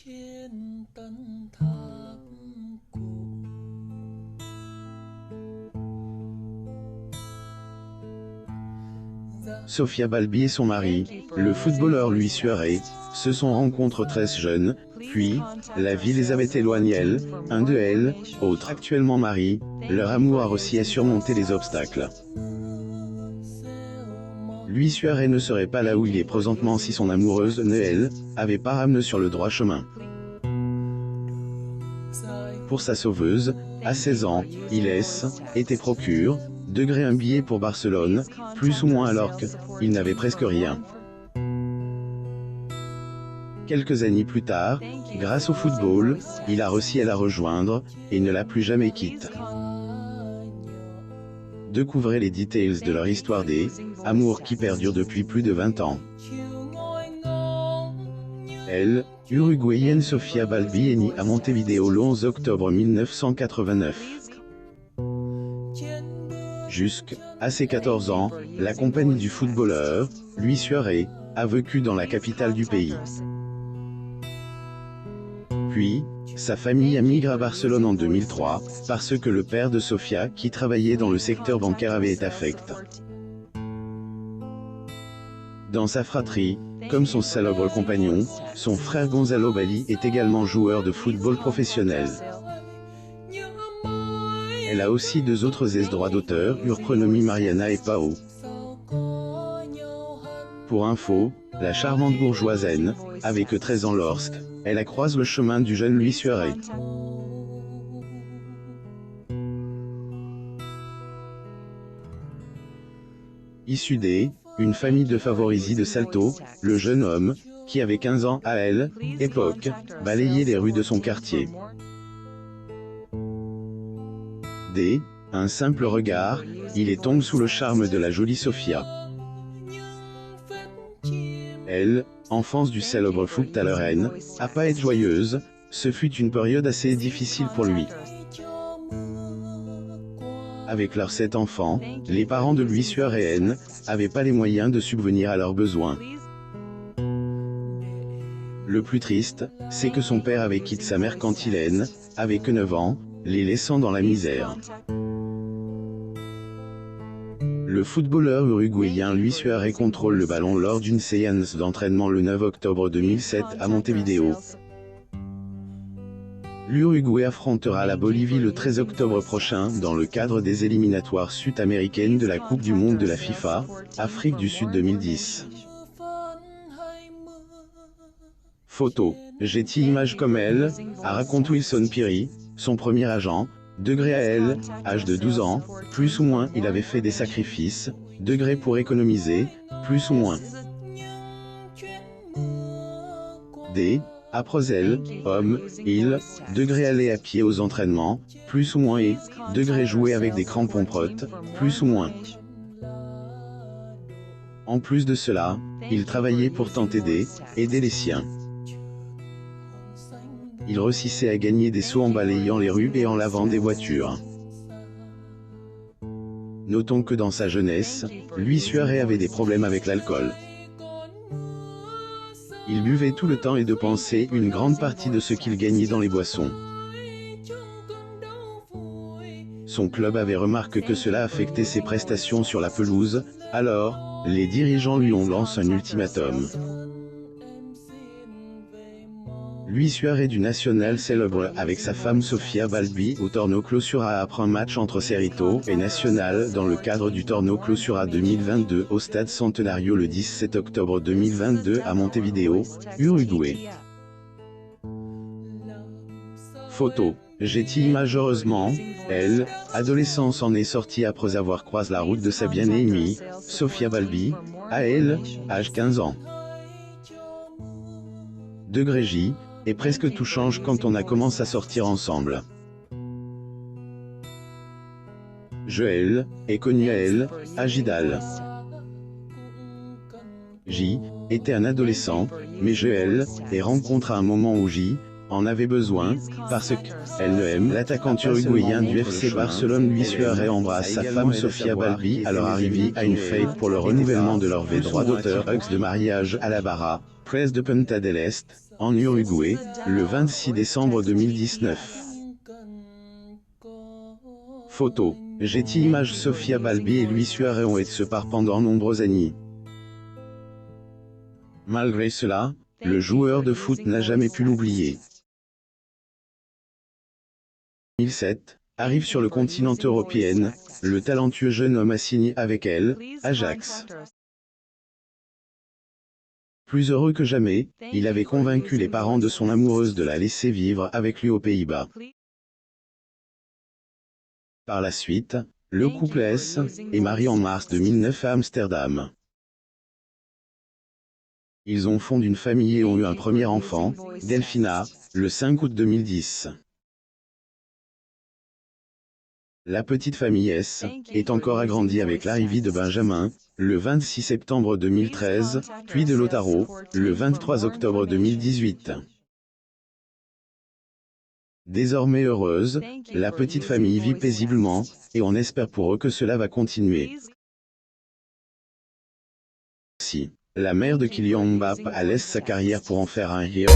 trên tân tháp cũ. Sofia Balbi et son mari, le footballeur Luis Suarez, se sont rencontrés très jeunes, puis, la vie les avait éloignés, un de elles, autre actuellement marié, leur amour a réussi à surmonter les obstacles. Luis Suarez ne serait pas là où il est présentement si son amoureuse, Noël, avait pas ramené sur le droit chemin. Pour sa sauveuse, à 16 ans, il était procure, un billet pour Barcelone, plus ou moins alors qu'il n'avait presque rien. Quelques années plus tard, grâce au football, il a réussi à la rejoindre, et ne l'a plus jamais quitte. Découvrez les details de leur histoire des amours qui perdurent depuis plus de 20 ans. Elle, uruguayenne Sofia Balbi est née à Montevideo le 11 octobre 1989. Jusqu'à ses 14 ans, la compagnie du footballeur, Luis Suarez, a vécu dans la capitale du pays. Puis, sa famille a migré à Barcelone en 2003, parce que le père de Sofia, qui travaillait dans le secteur bancaire, avait été affecté. Dans sa fratrie, comme son célèbre compagnon, son frère Gonzalo Balbi est également joueur de football professionnel. Elle a aussi deux autres droits d'auteur, prénommés Mariana et Pao. Pour info, la charmante bourgeoisaine, avait que 13 ans lorsque elle a croisé le chemin du jeune Luis Suarez. Issu une famille de favorisés de Salto, le jeune homme, qui avait 15 ans à l'époque, balayait les rues de son quartier. Dès un simple regard, il est tombé sous le charme de la jolie Sofia. Elle, enfance du célèbre footballeur, a pas été joyeuse, ce fut une période assez difficile pour lui. Avec leurs 7 enfants, les parents de Luis Suarez n'avaient pas les moyens de subvenir à leurs besoins. Le plus triste, c'est que son père avait quitté sa mère quand il avait que 9 ans, les laissant dans la misère. Le footballeur uruguayen Luis Suarez contrôle le ballon lors d'une séance d'entraînement le 9 octobre 2007 à Montevideo. L'Uruguay affrontera la Bolivie le 13 octobre prochain dans le cadre des éliminatoires sud-américaines de la Coupe du Monde de la FIFA, Afrique du Sud 2010. Photo. J'ai image comme elle, a raconté Wilson Piri, son premier agent, à âge de 12 ans, plus ou moins il avait fait des sacrifices, pour économiser, plus ou moins. Après elle, homme, il, allait à pied aux entraînements, plus ou moins et, jouer avec des crampons protes, plus ou moins. En plus de cela, il travaillait pour tenter aider les siens. Il réussissait à gagner des sous en balayant les rues et en lavant des voitures. Notons que dans sa jeunesse, Luis Suarez avait des problèmes avec l'alcool. Il buvait tout le temps et dépensait une grande partie de ce qu'il gagnait dans les boissons. Son club avait remarqué que cela affectait ses prestations sur la pelouse, alors, les dirigeants lui ont lancé un ultimatum. Luis Suarez du Nacional célèbre avec sa femme Sofia Balbi au Torneo Clausura après un match entre Cerrito et Nacional dans le cadre du Torneo Clausura 2022 au Stade Centenario le 17 octobre 2022 à Montevideo, Uruguay. Photo. J'ai image heureusement, elle, adolescence en est sortie après avoir croisé la route de sa bien-aimée, Sofia Balbi, à âge 15 ans. J, et presque tout change quand on a commencé à sortir ensemble. Joël, est connu à Gidal. J, était un adolescent, mais Joël, est rencontré à un moment où J, en avait besoin, parce qu'elle ne aime l'attaquant uruguayen du FC Barcelone Luis Suarez embrasse sa femme Sofia Balbi à leur arrivée à une fête pour le renouvellement de leur droit d'auteur de mariage à la Barra, presse de Punta del Este, en Uruguay, le 26 décembre 2019. Photo. Getty Images. Sofia Balbi et Luis Suarez ont été séparés pendant nombreuses années. Malgré cela, le joueur de foot n'a jamais pu l'oublier. 2007, arrive sur le continent européen, le talentueux jeune homme a signé avec elle, Ajax. Plus heureux que jamais, il avait convaincu les parents de son amoureuse de la laisser vivre avec lui aux Pays-Bas. Par la suite, le couple est marié en mars 2009 à Amsterdam. Ils ont fondé une famille et ont eu un premier enfant, Delphina, le 5 août 2010. La petite famille est encore agrandie avec l'arrivée de Benjamin, le 26 septembre 2013, puis de Lautaro, le 23 octobre 2018. Désormais heureuse, la petite famille vit paisiblement, et on espère pour eux que cela va continuer. Si la mère de Kylian Mbappé a laissé sa carrière pour en faire un héros.